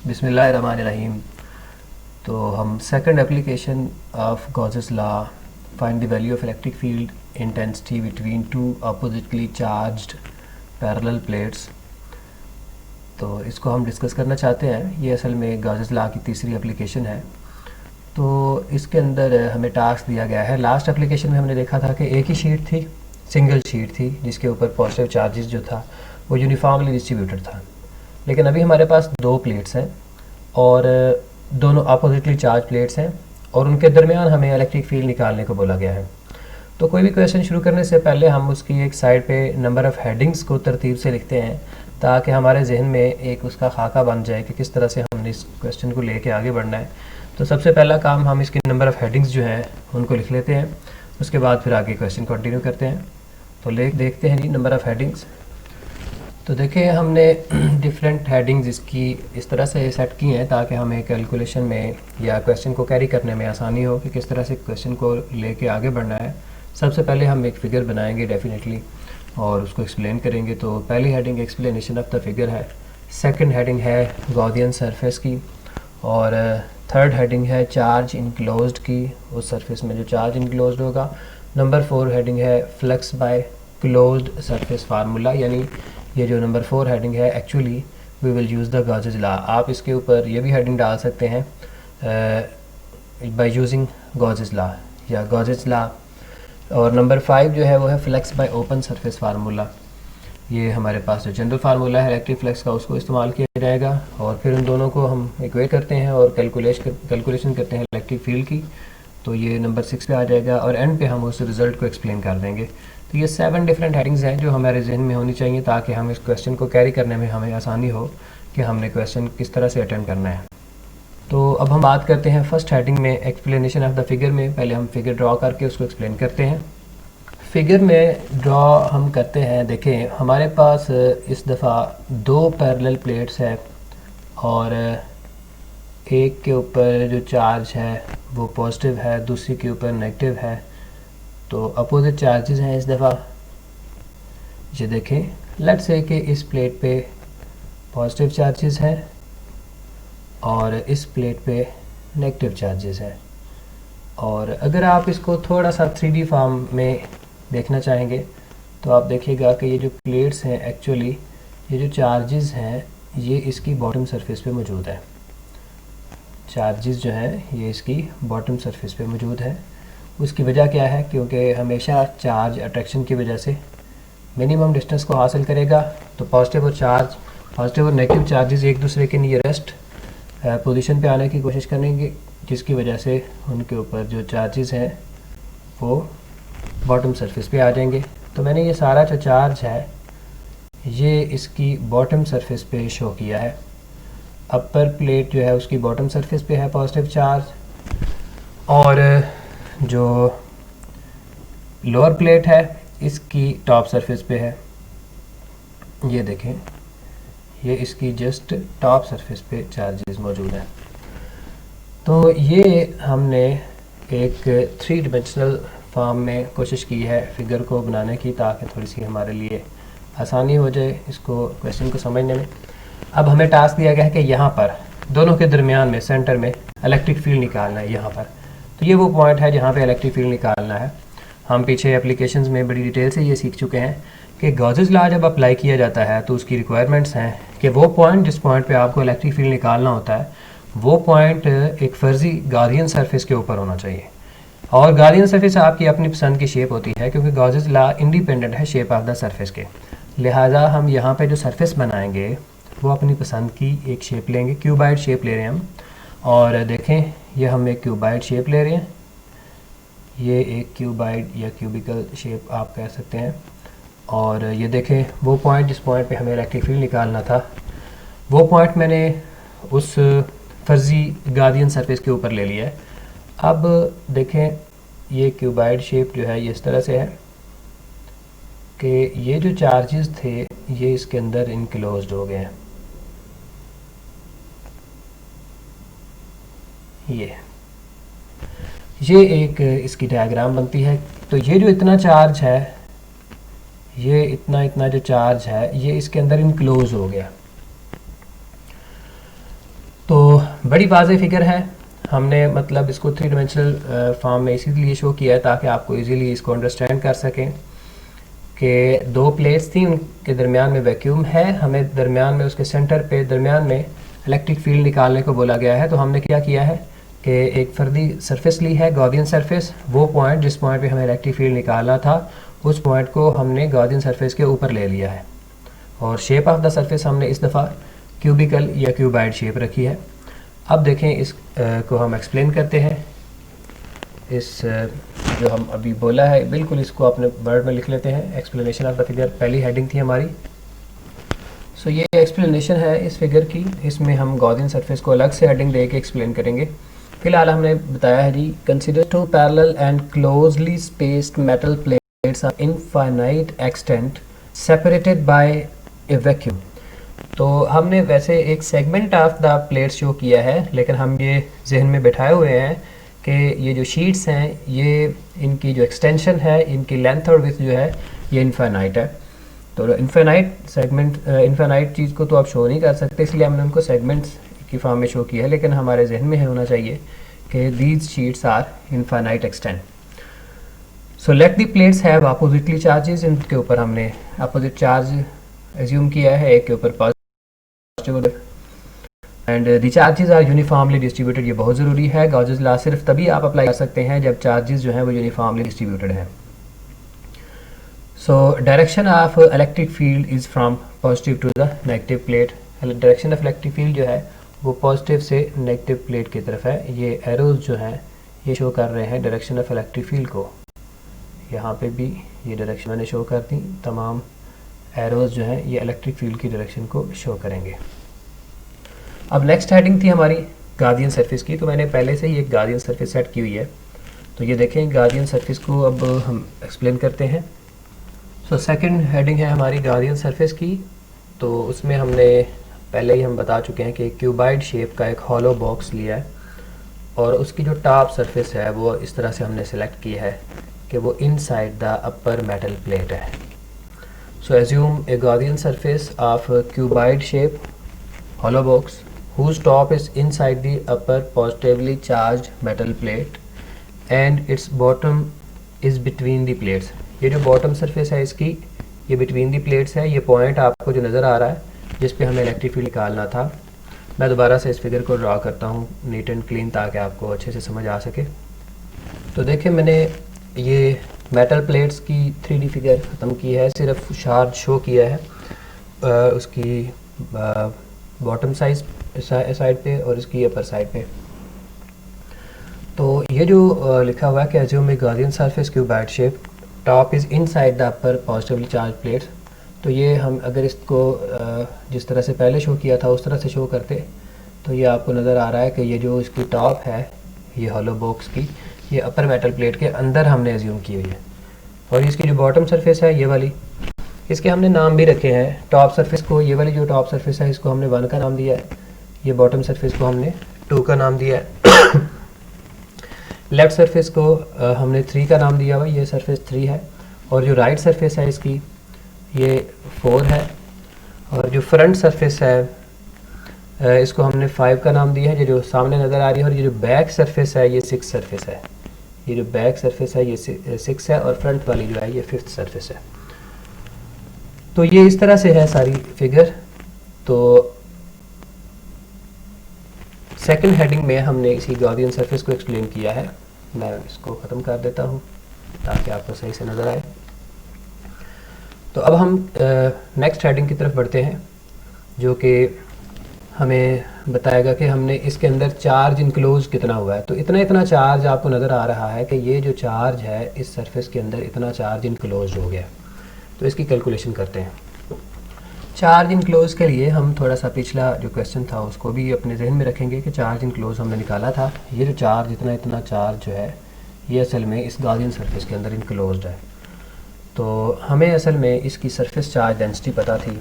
बिस्मिल्लाहिर्रहमानिर्रहीम। तो हम second application of Gauss's law, find the value of electric field intensity between two oppositely charged parallel plates, तो इसको हम डिस्कस करना चाहते हैं। ये असल में गॉसेस लॉ की तीसरी एप्लीकेशन है। तो इसके अंदर हमें टास्क दिया गया है। लास्ट एप्लीकेशन में हमने देखा था कि एक ही शीट थी, सिंगल शीट थी, जिसके ऊपर पॉजिटिव चार्जेस जो था वो यूनिफॉर्मली डिस्ट्रीब्यूटेड था। लेकिन अभी हमारे पास दो प्लेट्स हैं और दोनों अपोजिटली चार्ज प्लेट्स हैं और उनके दरमियान हमें इलेक्ट्रिक फील्ड निकालने को बोला गया है। तो कोई भी क्वेश्चन शुरू करने से पहले हम उसकी एक साइड पे नंबर ऑफ़ हेडिंग्स को तरतीब से लिखते हैं, ताकि हमारे जहन में एक उसका खाका बन जाए कि किस तरह से हमने इस क्वेश्चन को लेके आगे बढ़ना है। तो सबसे पहला काम हम इसकी नंबर ऑफ़ हेडिंग्स जो हैं उनको लिख लेते हैं, उसके बाद फिर आगे क्वेश्चन कंटिन्यू करते हैं। तो देखते हैं जी नंबर ऑफ़ हेडिंग्स। तो देखिए हमने डिफरेंट हेडिंग्स इसकी इस तरह से सेट की हैं ताकि हमें कैलकुलेशन में या क्वेश्चन को कैरी करने में आसानी हो कि किस तरह से क्वेश्चन को लेके आगे बढ़ना है। सबसे पहले हम एक फ़िगर बनाएंगे डेफिनेटली और उसको एक्सप्लेन करेंगे। तो पहली heading explanation of the figure है, सेकंड हेडिंग है गॉसियन सरफेस की, और थर्ड हेडिंग है चार्ज इनक्लोज्ड की, उस सरफेस में जो चार्ज इनक्लोज्ड होगा। नंबर 4 हेडिंग है flux by closed surface formula, यानी ये जो नंबर 4 हेडिंग है actually we will use the Gauss's law. आप इसके ऊपर ये भी हेडिंग डाल सकते हैं बाय यूजिंग गॉसेस लॉ या गॉसेस लॉ। और नंबर 5 जो है वो है flux by open surface formula. ये हमारे पास जो जनरल फार्मूला है इलेक्ट्रिक फ्लक्स का, उसको इस्तेमाल किया जाएगा और फिर उन दोनों को हम इक्वेट करते हैं और कैलकुलेशन करते हैं इलेक्ट्रिक फील्ड की। तो ये नंबर 6 पे आ जाएगा और एंड पे हम उस रिज़ल्ट को एक्सप्लेन कर देंगे। तो ये 7 डिफरेंट हेडिंग्स हैं जो हमारे जहन में होनी चाहिए ताकि हम इस क्वेश्चन को कैरी करने में हमें आसानी हो कि हमने क्वेश्चन किस तरह से अटेम्प्ट करना है। तो अब हम बात करते हैं फर्स्ट हेडिंग में एक्सप्लेनेशन ऑफ द फिगर में। पहले हम फिगर ड्रॉ करके उसको एक्सप्लेन करते हैं। फिगर में ड्रॉ हम करते हैं, देखें हमारे पास इस दफ़ा दो पैरेलल प्लेट्स है और एक के ऊपर जो चार्ज है वो पॉजिटिव है, दूसरी के ऊपर नेगेटिव है। तो अपोजिट चार्जेस हैं इस दफ़ा। ये देखें, लेट्स से कि इस प्लेट पे पॉजिटिव चार्जेस हैं और इस प्लेट पे नेगेटिव चार्जेस हैं। और अगर आप इसको थोड़ा सा 3D फॉर्म में देखना चाहेंगे तो आप देखिएगा कि ये जो प्लेट्स हैं एक्चुअली ये जो चार्जेस हैं ये इसकी बॉटम सरफेस पे मौजूद है। चार्जेस जो हैं ये इसकी बॉटम सरफेस पे मौजूद है। उसकी वजह क्या है? क्योंकि हमेशा चार्ज अट्रैक्शन की वजह से मिनिमम डिस्टेंस को हासिल करेगा। तो पॉजिटिव और नेगेटिव चार्जेस एक दूसरे के नियरेस्ट पोजीशन पे आने की कोशिश करेंगे, जिसकी वजह से उनके ऊपर जो चार्जेस हैं वो बॉटम सरफेस पे आ जाएंगे। तो मैंने ये सारा जो चार्ज है ये इसकी बॉटम सरफेस पे शो किया है। अपर प्लेट जो है उसकी बॉटम सरफेस पे है पॉजिटिव चार्ज, और जो लोअर प्लेट है इसकी टॉप सरफेस पे है। ये देखें, ये इसकी जस्ट टॉप सरफेस पे चार्जेस मौजूद हैं। तो ये हमने एक 3 डिमेंशनल फॉर्म में कोशिश की है फिगर को बनाने की, ताकि थोड़ी सी हमारे लिए आसानी हो जाए इसको क्वेश्चन को समझने में। अब हमें टास्क दिया गया है कि यहाँ पर दोनों के दरमियान में सेंटर में इलेक्ट्रिक फील्ड निकालना है यहाँ पर। तो ये वो पॉइंट है जहाँ पे इलेक्ट्रिक फील्ड निकालना है। हम पीछे एप्लीकेशंस में बड़ी डिटेल से ये सीख चुके हैं कि गॉसेस लॉ जब अप्लाई किया जाता है तो उसकी रिक्वायरमेंट्स हैं कि वो पॉइंट जिस पॉइंट पे आपको इलेक्ट्रिक फील्ड निकालना होता है वो पॉइंट एक फ़र्जी गॉसियन सरफेस के ऊपर होना चाहिए। और गॉसियन सरफेस आपकी अपनी पसंद की शेप होती है, क्योंकि गॉसेस लॉ इंडिपेंडेंट है शेप ऑफ द सरफेस के। लिहाजा हम यहाँ पे जो सरफेस बनाएंगे वो अपनी पसंद की एक शेप लेंगे। क्यूबाइड शेप ले रहे हैं हम, और देखें ये हम एक क्यूबाइड शेप ले रहे हैं। ये एक क्यूबाइड या क्यूबिकल शेप आप कह सकते हैं। और ये देखें वो पॉइंट जिस पॉइंट पे हमें इलेक्ट्रिक फील्ड निकालना था वो पॉइंट मैंने उस फर्जी गॉसियन सरफेस के ऊपर ले लिया है। अब देखें ये क्यूबाइड शेप जो है ये इस तरह से है कि ये जो चार्जेस थे ये इसके अंदर इनक्लोज्ड हो गए हैं। ये एक इसकी डायग्राम बनती है। तो ये जो इतना चार्ज है, ये इतना जो चार्ज है ये इसके अंदर इनक्लोज हो गया। तो बड़ी वाज़ेह फिगर है, हमने मतलब इसको थ्री डिमेंशनल फॉर्म में इसीलिए शो किया है ताकि आपको इजीली इसको अंडरस्टैंड कर सकें कि दो प्लेट्स थी, उनके दरमियान में वैक्यूम है, हमें दरमियान में उसके सेंटर पे दरमियान में इलेक्ट्रिक फील्ड निकालने को बोला गया है। तो हमने क्या किया है कि एक फर्दी सरफेस ली है, गॉसियन सरफेस, वो पॉइंट जिस पॉइंट पे हमें इलेक्ट्रिक फील्ड निकालना था उस पॉइंट को हमने गॉसियन सरफेस के ऊपर ले लिया है, और शेप ऑफ द सरफेस हमने इस दफ़ा क्यूबिकल या क्यूबाइड शेप रखी है। अब देखें इस को हम एक्सप्लेन करते हैं। इस जो हम अभी बोला है बिल्कुल इसको अपने वर्ड में लिख लेते हैं। एक्सप्लेनेशन ऑफ द फिगर पहली हेडिंग थी हमारी। सो ये एक्सप्लेनेशन है इस फिगर की, इसमें हम गॉसियन सरफेस को अलग से हेडिंग दे के एक्सप्लेन करेंगे। फिलहाल हमने बताया है जी, consider two parallel and closely spaced metal plates of infinite extent separated by a vacuum. तो हमने वैसे एक segment of the plate show किया है, लेकिन हम ये जहन में बैठाए हुए हैं कि ये जो शीट्स हैं ये इनकी जो एक्सटेंशन है, इनकी लेंथ और विड्थ जो है ये इनफाइनाइट है। तो इनफाइनाइट सेगमेंट इनफाइनाइट चीज़ को तो आप शो नहीं कर सकते, इसलिए हमने उनको सेगमेंट्स की फॉर्म में शो किया है, लेकिन हमारे जहन में है होना चाहिए कि these sheets are infinite extent. So let the plates have oppositely charges, इनके ऊपर हमने अपोजिट चार्ज एज्यूम किया है, एक के ऊपर positive and the charges are uniformly distributed. ये बहुत ज़रूरी है, गॉसेस लॉ सिर्फ तभी आप अप्लाई कर सकते हैं जब चार्जेस जो हैं वो यूनिफॉर्मली डिस्ट्रीब्यूटेड हैं। So direction of electric field is from positive to the negative plate. Direction of electric field जो है वो पॉजिटिव से नेगेटिव प्लेट की तरफ है। ये एरोज जो हैं ये शो कर रहे हैं डायरेक्शन ऑफ इलेक्ट्रिक फील्ड को। यहाँ पे भी ये डायरेक्शन मैंने शो कर दी, तमाम एरोज जो हैं ये इलेक्ट्रिक फील्ड की डायरेक्शन को शो करेंगे। अब नेक्स्ट हेडिंग थी हमारी गॉसियन सरफेस की, तो मैंने पहले से ही एक गॉसियन सरफेस सेट की हुई है। तो ये देखें गॉसियन सरफेस को अब हम एक्सप्लेन करते हैं। सो सेकंड हेडिंग है हमारी गॉसियन सरफेस की। तो उसमें हमने पहले ही हम बता चुके हैं कि क्यूबाइड शेप का एक हॉलो बॉक्स लिया है, और उसकी जो टॉप सरफेस है वो इस तरह से हमने सेलेक्ट की है कि वो inside the upper metal plate है। So assume a Gaussian surface of cuboid shape hollow box whose top is inside the upper positively charged metal plate and its bottom is between the plates। ये जो bottom surface है इसकी ये between the plates है। ये point आपको जो नज़र आ रहा है जिस पे हमें इलेक्ट्रिक फील्ड निकालना था, मैं दोबारा से इस फिगर को ड्रा करता हूँ नीट एंड क्लीन ताकि आपको अच्छे से समझ आ सके। तो देखिए मैंने ये मेटल प्लेट्स की 3D फिगर ख़त्म की है, सिर्फ चार्ज शो किया है उसकी बॉटम साइड पे और इसकी अपर साइड पे। तो ये जो लिखा हुआ है कि assume a Gaussian surface cuboid shape top is inside the upper positively charge plates. तो ये हम अगर इसको जिस तरह से पहले शो किया था उस तरह से शो करते तो ये आपको नज़र आ रहा है कि ये जो इसकी टॉप है ये हॉलो बॉक्स की ये अपर मेटल प्लेट के अंदर हमने एज्यूम की हुई है, और इसकी जो बॉटम सरफेस है ये वाली, इसके हमने नाम भी रखे हैं। टॉप सरफेस को, ये वाली जो टॉप सरफेस है इसको हमने 1 का नाम दिया है, ये बॉटम सरफेस को हमने 2 का नाम दिया है। लेफ़्ट सरफेस को हमने 3 का नाम दिया हुआ, ये सरफेस 3 है, और जो राइट सरफेस है इसकी ये 4 है, और जो फ्रंट सरफेस है इसको हमने 5 का नाम दिया है, ये जो सामने नज़र आ रही है। और ये जो बैक सरफेस है ये 6 सरफेस है, ये जो बैक सरफेस है ये 6 है, और फ्रंट वाली जो है ये 5th सरफेस है। तो ये इस तरह से है सारी फिगर। तो सेकंड हेडिंग में हमने इसी गॉसियन सरफेस को एक्सप्लेन किया है। मैं इसको ख़त्म कर देता हूँ ताकि आपको सही से नज़र आए। तो अब हम नेक्स्ट हेडिंग की तरफ बढ़ते हैं, जो कि हमें बताएगा कि हमने इसके अंदर चार्ज इनक्लोज कितना हुआ है। तो इतना चार्ज आपको नज़र आ रहा है कि ये जो चार्ज है इस सरफेस के अंदर इतना चार्ज इनक्लोज हो गया। तो इसकी कैलकुलेशन करते हैं। चार्ज इनक्लोज के लिए हम थोड़ा सा पिछला जो क्वेश्चन था उसको भी अपने जहन में रखेंगे कि चार्ज इनक्लोज हमने निकाला था। ये जो चार्ज इतना चार्ज जो है ये असल में इस गॉसियन सरफेस के अंदर इनक्लोज्ड है। तो हमें असल में इसकी सरफेस चार्ज डेंसिटी पता थी,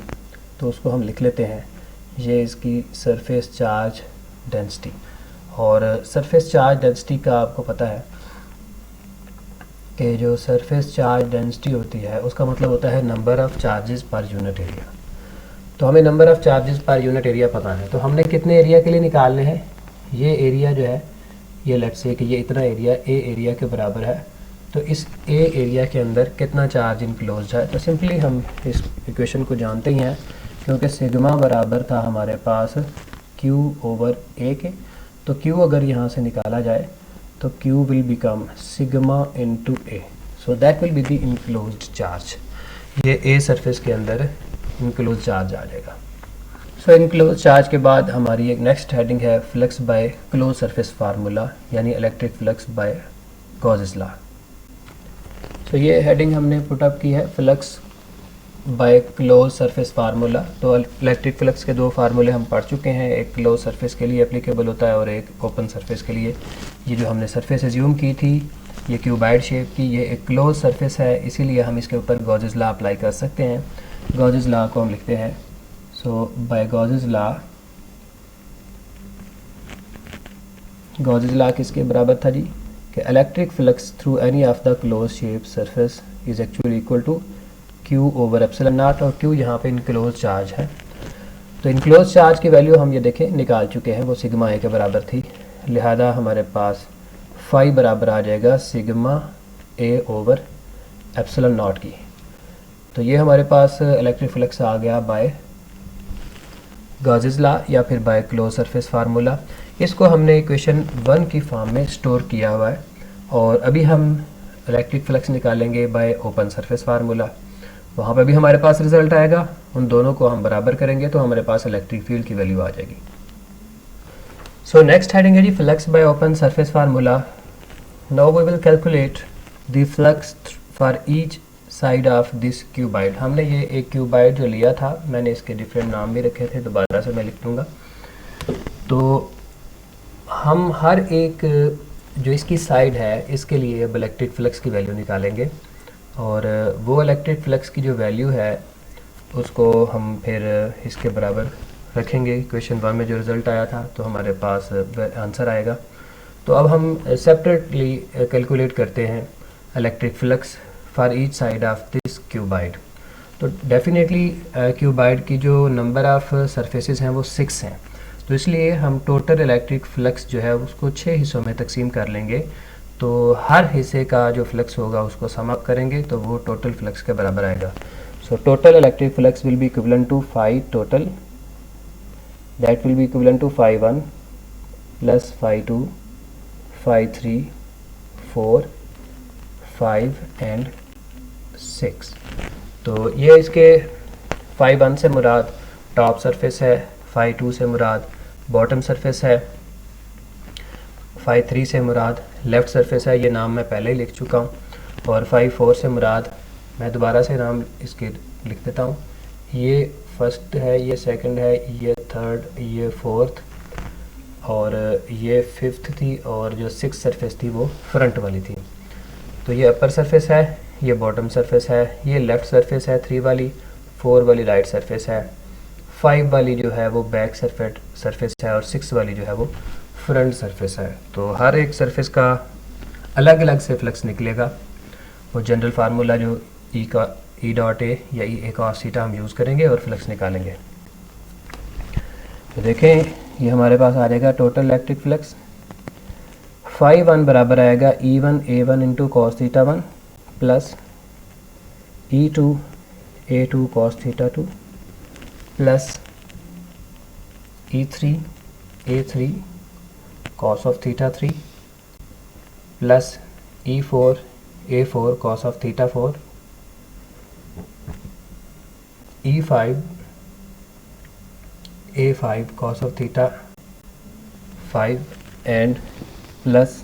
तो उसको हम लिख लेते हैं। ये इसकी सरफेस चार्ज डेंसिटी, और सरफेस चार्ज डेंसिटी का आपको पता है कि जो सरफेस चार्ज डेंसिटी होती है उसका मतलब होता है number of charges per unit area. तो हमें number of charges per unit area पता है, तो हमने कितने एरिया के लिए निकालने हैं, ये एरिया जो है ये लेट्स से कि ये इतना एरिया ए एरिया के बराबर है, तो इस ए एरिया के अंदर कितना चार्ज इनक्लोज है। तो सिंपली हम इस इक्वेशन को जानते ही हैं, क्योंकि सिग्मा बराबर था हमारे पास Q ओवर ए के, तो Q अगर यहाँ से निकाला जाए तो Q will become sigma into A, so that will be the enclosed charge. ये ए सरफेस के अंदर इनक्लोज चार्ज आ जाएगा। सो इनक्लोज चार्ज के बाद हमारी एक नेक्स्ट हेडिंग है flux by close surface formula, यानी electric flux by Gauss's law. तो ये हेडिंग हमने पुटअप की है flux by close surface formula. तो इलेक्ट्रिक फ्लक्स के दो फार्मूले हम पढ़ चुके हैं, एक क्लोज सरफेस के लिए एप्लीकेबल होता है और एक ओपन सरफेस के लिए। ये जो हमने सरफेस एज्यूम की थी ये क्यूबाइड शेप की, ये एक क्लोज सरफेस है, इसीलिए हम इसके ऊपर गॉसेस लॉ अप्लाई कर सकते हैं। गॉसेस लॉ को हम लिखते हैं, सो बाय गॉसेस लॉ किसके बराबर था जी, कि electric flux through any of the close shape surface is actually equal to Q over epsilon naught, और Q यहाँ पे इनक्लोज चार्ज है। तो इनक्लोज चार्ज की वैल्यू हम ये देखें निकाल चुके हैं, वो सिग्मा ए के बराबर थी, लिहाजा हमारे पास फाई बराबर आ जाएगा sigma A over epsilon not की। तो ये हमारे पास इलेक्ट्रिक फ्लक्स आ गया बाय गॉसेस लॉ या फिर बाय क्लोज सरफेस फार्मूला। इसको हमने इक्वेशन 1 की फॉर्म में स्टोर किया हुआ है, और अभी हम इलेक्ट्रिक फ्लक्स निकालेंगे बाय ओपन सरफेस फार्मूला। वहाँ पे भी हमारे पास रिजल्ट आएगा, उन दोनों को हम बराबर करेंगे तो हमारे पास इलेक्ट्रिक फील्ड की वैल्यू आ जाएगी। सो नेक्स्ट हेडिंग है जी flux by open surface formula. Now we will calculate the flux for each side of this cuboid. हमने ये एक क्यूबाइड जो लिया था, मैंने इसके डिफरेंट नाम भी रखे थे, दोबारा से मैं लिख दूँगा। तो हम हर एक जो इसकी साइड है इसके लिए अब इलेक्ट्रिक फ्लक्स की वैल्यू निकालेंगे, और वो इलेक्ट्रिक फ्लक्स की जो वैल्यू है उसको हम फिर इसके बराबर रखेंगे। क्वेश्चन 1 में जो रिज़ल्ट आया था तो हमारे पास आंसर आएगा। तो अब हम सेपरेटली कैलकुलेट करते हैं electric flux for each side of this cuboid. तो डेफिनेटली क्यूबाइड की जो नंबर ऑफ़ सरफेसेस हैं वो 6 हैं, तो इसलिए हम टोटल इलेक्ट्रिक फ्लक्स जो है उसको 6 हिस्सों में तकसीम कर लेंगे। तो हर हिस्से का जो फ्लक्स होगा उसको सम अप करेंगे तो वो टोटल फ्लक्स के बराबर आएगा। So total electric flux will be equivalent to phi total, that will be equivalent to phi 1 plus phi 2 phi 3 4 5 and 6। तो ये इसके फाई 1 से मुराद टॉप सरफेस है, फाई 2 से मुराद बॉटम सरफेस है, फाई 3 से मुराद लेफ़्ट सरफेस है, ये नाम मैं पहले ही लिख चुका हूँ, और फाई 4 से मुराद मैं दोबारा से नाम इसके लिख देता हूँ। ये फर्स्ट है, ये सेकंड है, ये थर्ड, ये फोर्थ, और ये फिफ्थ थी, और जो 6 सरफेस थी वो फ्रंट वाली थी। तो ये अपर सरफेस है, ये बॉटम सरफेस है, ये लेफ़्ट सरफेस है 3 वाली, 4 वाली राइट सरफेस है, 5 वाली जो है वो बैक सरफेस है, और 6 वाली जो है वो फ्रंट सरफेस है। तो हर एक सरफेस का अलग अलग से फ्लक्स निकलेगा। वो जनरल फार्मूला जो ई डॉट ए या ई कॉस थीटा हम यूज़ करेंगे और फ्लक्स निकालेंगे। तो देखें ये हमारे पास आ जाएगा टोटल इलेक्ट्रिक फ्लक्स। फाई 1 बराबर आएगा E1 A1 into cos theta 1 plus E2 A2 cos theta 2 plus E3 A3 cos of theta 3 plus E4 A4 cos of theta 4 E5 A5 cos of theta 5 and plus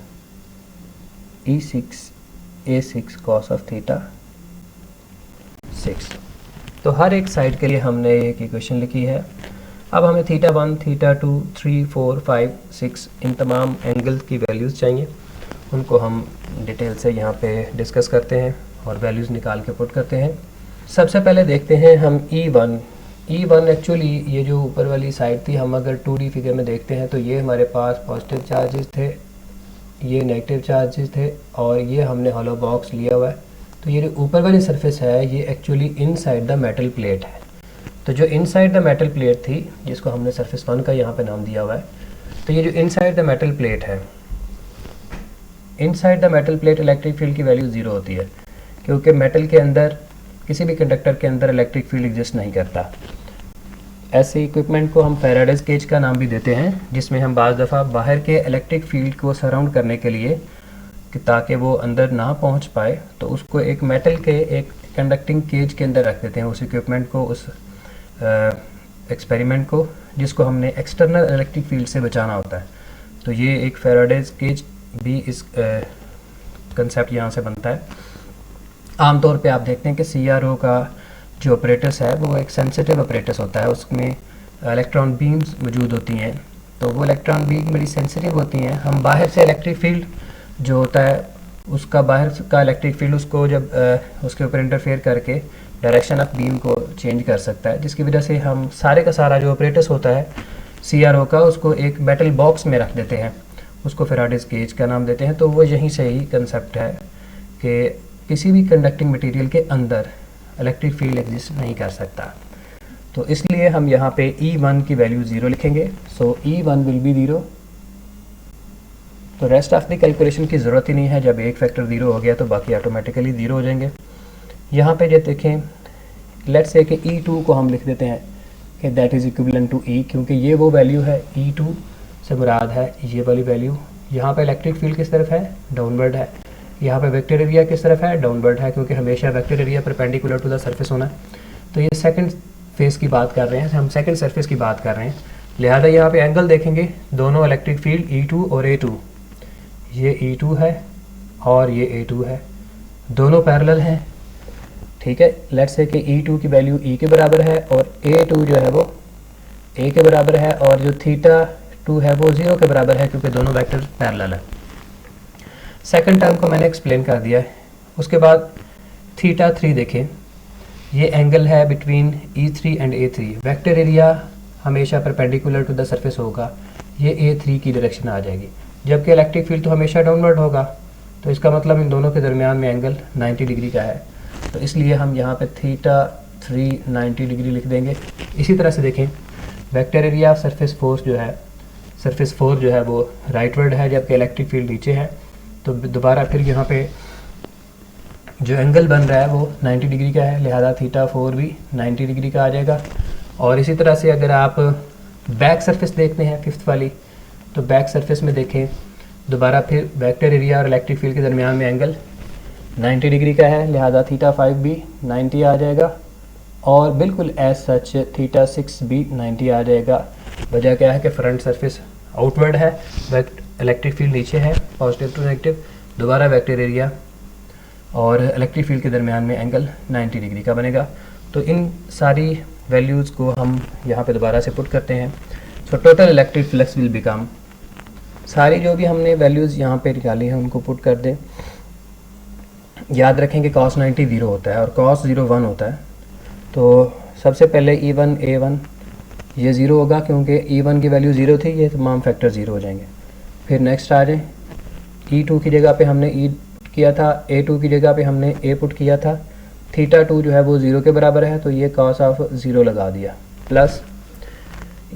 E6 A6 cos of theta 6। तो हर एक side के लिए हमने एक equation लिखी है। अब हमें थीटा 1, थीटा 2, 3, 4, 5, 6 इन तमाम एंगल की वैल्यूज़ चाहिए, उनको हम डिटेल से यहाँ पे डिस्कस करते हैं और वैल्यूज़ निकाल के पुट करते हैं। सबसे पहले देखते हैं हम E1 एक्चुअली ये जो ऊपर वाली साइड थी, हम अगर 2D फिगर में देखते हैं तो ये हमारे पास पॉजिटिव चार्जेस थे, ये नेगेटिव चार्जेस थे, और ये हमने हॉलो बॉक्स लिया हुआ है। तो ये जो ऊपर वाली सरफेस है ये actually inside the metal plate है। तो जो इनसाइड द मेटल प्लेट थी, जिसको हमने सरफेस 1 का यहाँ पे नाम दिया हुआ है, तो ये जो इनसाइड द मेटल प्लेट है, inside the metal plate electric field की वैल्यू 0 होती है, क्योंकि मेटल के अंदर, किसी भी कंडक्टर के अंदर इलेक्ट्रिक फील्ड एग्जिस्ट नहीं करता। ऐसे इक्विपमेंट को हम फैराडेज केज का नाम भी देते हैं, जिसमें हम बाज़ दफ़ा बाहर के इलेक्ट्रिक फील्ड को सराउंड करने के लिए, कि ताकि वो अंदर ना पहुंच पाए, तो उसको एक मेटल के एक कंडक्टिंग केज के अंदर रख देते हैं, उस इक्विपमेंट को, उस एक्सपेरिमेंट को, जिसको हमने एक्सटर्नल इलेक्ट्रिक फील्ड से बचाना होता है। तो ये एक फैराडेज केज भी इस कंसेप्ट यहाँ से बनता है। आमतौर पे आप देखते हैं कि CRO का जो ऑपरेटस है वो एक सेंसिटिव ऑपरेटस होता है, उसमें इलेक्ट्रॉन बीम्स मौजूद होती हैं, तो वो इलेक्ट्रॉन बीम बड़ी सेंसिटिव होती हैं। हम बाहर से इलेक्ट्रिक फील्ड जो होता है, उसका बाहर का इलेक्ट्रिक फील्ड, उसको जब उसके ऊपर इंटरफेयर करके डायरेक्शन ऑफ बीम को चेंज कर सकता है, जिसकी वजह से हम सारे का सारा जो ऑपरेटस होता है CRO का, उसको एक मेटल बॉक्स में रख देते हैं, उसको फैराडेज केज का नाम देते हैं। तो वो यहीं से ही कंसेप्ट है कि किसी भी कंडक्टिंग मटेरियल के अंदर इलेक्ट्रिक फील्ड एग्जिस्ट नहीं कर सकता। तो इसलिए हम यहाँ पे E1 की वैल्यू 0 लिखेंगे। सो E1 विल बी 0। तो रेस्ट ऑफ द कैलकुलेशन की ज़रूरत ही नहीं है, जब एक फैक्टर 0 हो गया तो बाकी ऑटोमेटिकली 0 हो जाएंगे। यहाँ पे जो देखें, लेट्स से कि E2 को हम लिख देते हैं कि that is equivalent to E, क्योंकि ये वो वैल्यू है, E2 से मुराद है ये वाली वैल्यू। यहाँ पे इलेक्ट्रिक फील्ड किस तरफ है, डाउनवर्ड है। यहाँ पे वेक्टर एरिया किस तरफ है, डाउनवर्ड है, क्योंकि हमेशा vector area perpendicular to the surface होना है। तो ये सेकंड फेस की बात कर रहे हैं, हम सेकंड सरफेस की बात कर रहे हैं, लिहाजा यहाँ पे एंगल देखेंगे, दोनों इलेक्ट्रिक फील्ड E2 और A2, ये E2 है और ये A2 है, दोनों पैरेलल हैं, ठीक है। लेट्स से कि E2 की वैल्यू E के बराबर है और A2 जो है वो A के बराबर है, और जो θ2 है वो 0 के बराबर है, क्योंकि दोनों वेक्टर पैरेलल है। सेकंड टर्म को मैंने एक्सप्लेन कर दिया है। उसके बाद θ3 देखें, ये एंगल है between E3 and A3। Vector area हमेशा परपेंडिकुलर टू द सरफेस होगा, ये A3 की डायरेक्शन आ जाएगी, जबकि इलेक्ट्रिक फील्ड तो हमेशा डाउनवर्ड होगा। तो इसका मतलब इन दोनों के दरमियान में एंगल 90 डिग्री का है, तो इसलिए हम यहाँ पे θ3 90 डिग्री लिख देंगे। इसी तरह से देखें, वेक्टर एरिया सरफेस फोर्स जो है, सरफेस 4 जो है वो राइटवर्ड है, जबकि इलेक्ट्रिक फील्ड नीचे है। तो दोबारा फिर यहाँ पे जो एंगल बन रहा है वो 90 डिग्री का है, लिहाजा θ4 भी 90 डिग्री का आ जाएगा। और इसी तरह से अगर आप बैक सरफेस देखते हैं, फिफ्थ वाली, तो बैक सरफेस में देखें, दोबारा फिर वेक्टर एरिया और इलेक्ट्रिक फील्ड के दरमियान में एंगल 90 डिग्री का है, लिहाजा θ5 भी 90 आ जाएगा, और बिल्कुल एज सच θ6 भी 90 आ जाएगा। वजह क्या है कि फ्रंट सरफेस आउटवर्ड है, इलेक्ट्रिक फील्ड नीचे है, पॉजिटिव टू नेगेटिव, दोबारा वेक्टर एरिया और इलेक्ट्रिक फील्ड के दरमियान में एंगल 90 डिग्री का बनेगा। तो इन सारी वैल्यूज़ को हम यहाँ पे दोबारा से पुट करते हैं। सो total electric flux will become, सारी जो भी हमने वैल्यूज़ यहाँ पे निकाली हैं उनको पुट कर दें। याद रखें कि cos 90 0 होता है और cos 0 1 होता है। तो सबसे पहले E1 A1 ये 0 होगा, क्योंकि E1 की वैल्यू 0 थी, ये तमाम फैक्टर 0 हो जाएंगे। फिर नेक्स्ट आ जाए, E2 की जगह पे हमने E किया था, A2 की जगह पे हमने A पुट किया था, θ2 जो है वो 0 के बराबर है, तो ये cos ऑफ 0 लगा दिया, प्लस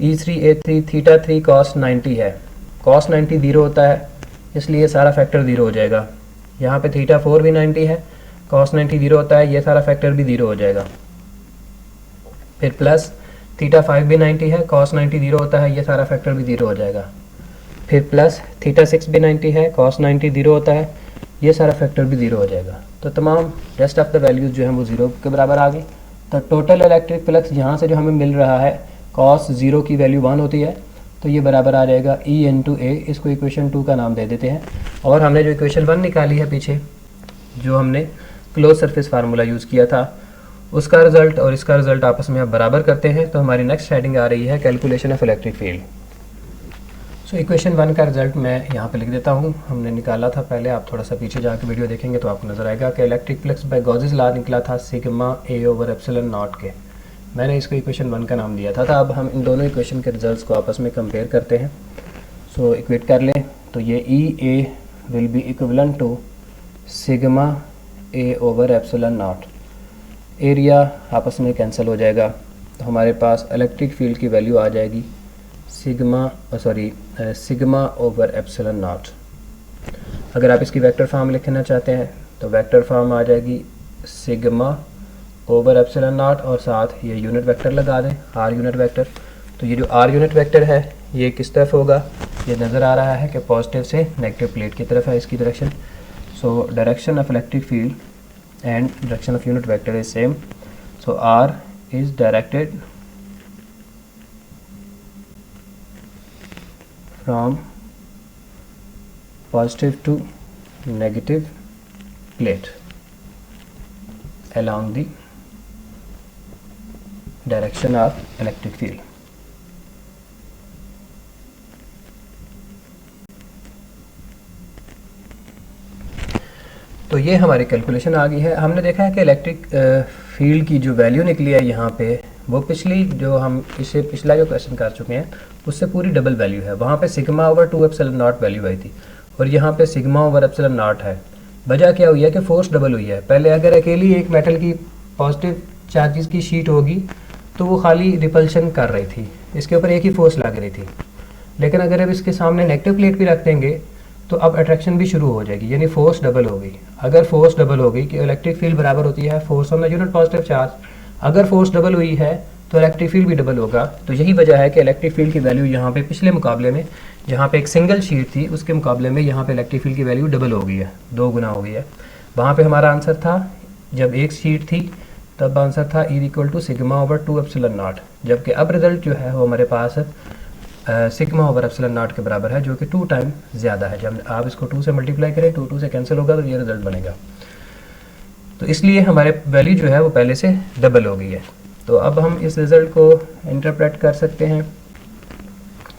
E3 A3 θ3 cos 90 है, cos 90 0 होता है, इसलिए सारा फैक्टर 0 हो जाएगा। यहाँ पे θ4 भी 90 है, cos 90 0 होता है, ये सारा फैक्टर भी 0 हो जाएगा। फिर प्लस θ5 भी 90 है, cos 90 0 होता है, ये सारा फैक्टर भी 0 हो जाएगा। फिर प्लस θ6 भी 90 है, cos 90 0 होता है, ये सारा फैक्टर भी 0 हो जाएगा। तो तमाम रेस्ट ऑफ द वैल्यूज़ जो हैं वो 0 के बराबर आ गई। तो टोटल इलेक्ट्रिक फ्लक्स यहाँ से जो हमें मिल रहा है, cos 0 की वैल्यू 1 होती है, तो ये बराबर आ जाएगा E into A, इसको इक्वेशन 2 का नाम दे देते हैं। और हमने जो इक्वेशन 1 निकाली है पीछे, जो हमने क्लोज सरफेस फार्मूला यूज़ किया था, उसका रिजल्ट और इसका रिजल्ट आपस में आप बराबर करते हैं, तो हमारी नेक्स्ट हेडिंग आ रही है calculation of electric field. So equation 1 का रिजल्ट मैं यहाँ पे लिख देता हूँ, हमने निकाला था पहले, आप थोड़ा सा पीछे जाके वीडियो देखेंगे तो आपको नजर आएगा कि electric flux by Gauss's law निकला था sigma A over epsilon naught के। मैंने इसको इक्वेशन 1 का नाम दिया था। अब हम इन दोनों इक्वेशन के रिजल्ट्स को आपस में कंपेयर करते हैं। सो इक्वेट कर लें, तो ये EA will be equivalent to sigma A over epsilon naught. Area आपस में कैंसिल हो जाएगा, तो हमारे पास इलेक्ट्रिक फील्ड की वैल्यू आ जाएगी सिग्मा ओवर एप्सिलॉन नॉट। अगर आप इसकी वेक्टर फॉर्म लिखना चाहते हैं तो वेक्टर फॉर्म आ जाएगी सिग्मा ओवर एप्सिलॉन नॉट और साथ ये यूनिट वेक्टर लगा दें, आर यूनिट वेक्टर। तो ये जो आर यूनिट वेक्टर है ये किस तरफ होगा, ये नज़र आ रहा है कि पॉजिटिव से नेगेटिव प्लेट की तरफ है इसकी direction. So direction of electric field and direction of unit vector is same. So r is directed from positive to negative plate along the direction of electric field. तो ये हमारी calculation आ गई है। हमने देखा है कि इलेक्ट्रिक फील्ड की जो वैल्यू निकली है यहाँ पे वो पिछला जो क्वेश्चन कर चुके हैं उससे पूरी डबल वैल्यू है। वहाँ पे sigma over 2 epsilon naught value आई थी और यहाँ पे सिग्मा ओवर एप्सिलॉन नॉट है। वजह क्या हुई है कि फोर्स डबल हुई है। पहले अगर अकेली एक मेटल की पॉजिटिव चार्जेस की शीट होगी तो वो खाली रिपल्शन कर रही थी, इसके ऊपर एक ही फोर्स लग रही थी। लेकिन अगर अब इसके सामने नेगेटिव प्लेट भी रख देंगे तो अब अट्रैक्शन भी शुरू हो जाएगी, यानी फोर्स डबल होगी। अगर फोर्स डबल होगी कि इलेक्ट्रिक फील्ड बराबर होती है force on the unit positive charge, अगर फोर्स डबल हुई है तो इलेक्ट्रिक फील्ड भी डबल होगा। तो यही वजह है कि इलेक्ट्रिक फील्ड की वैल्यू यहाँ पे पिछले मुकाबले में जहाँ पे एक सिंगल शीट थी उसके मुकाबले में यहाँ पे इलेक्ट्रिक फील्ड की वैल्यू डबल हो गई है, 2 गुना हो गई है। वहाँ पे हमारा आंसर था जब एक शीट थी तब आंसर था E equal to sigma over 2 epsilon naught, जबकि अब रिजल्ट जो है वो हमारे पास सिग्मा ओवर एप्सिलॉन नॉट के बराबर है जो कि 2 टाइम ज़्यादा है। जब आप इसको 2 से मल्टीप्लाई करें 2 से कैंसिल होगा तो ये रिजल्ट बनेगा। तो इसलिए हमारे वैल्यू जो है वो पहले से डबल हो गई है। तो अब हम इस रिज़ल्ट को इंटरप्रेट कर सकते हैं,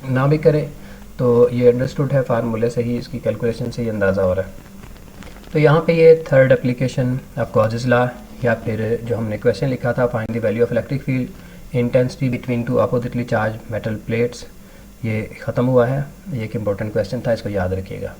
ना भी करें तो ये अंडरस्टूड है, फार्मूले से ही इसकी कैलकुलेशन से ही अंदाज़ा हो रहा है। तो यहाँ पे ये third application of Gauss's law या फिर जो हमने क्वेश्चन लिखा था find the value of electric field intensity between 2 oppositely charge metal plates, ये ख़त्म हुआ है। ये एक इम्पोर्टेंट क्वेश्चन था, इसको याद रखिएगा।